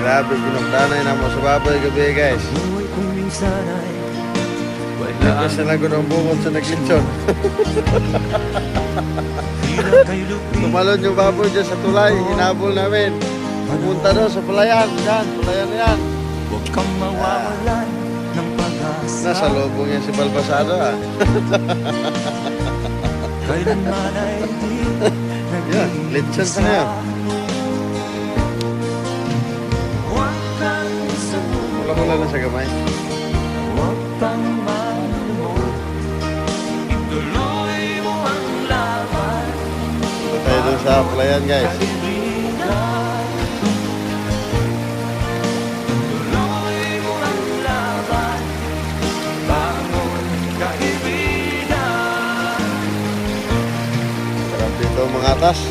Grabe, pinagdanay na mo sa baboy gabi guys. Kasi lang ko ng bukod sa naglitsyon. Tumalon yung baboy dyan sa tulay, hinabol namin. Pumunta doon sa palayan, dyan, palayan na yan. Huwag kang mawawalan ng pag-asa. Nasa lubong yan si Balbasado ah. Kailanman ay di Yan, litsyon ka na yan. Huwag kang sumuko. Wala na sa gamay. Huwag pang malumot. Ituloy mo ang laban. Ito tayo doon sa palayan guys. Kaibigan. Ituloy mo ang laban. Bangon, kaibigan. Sarap dito mga atas.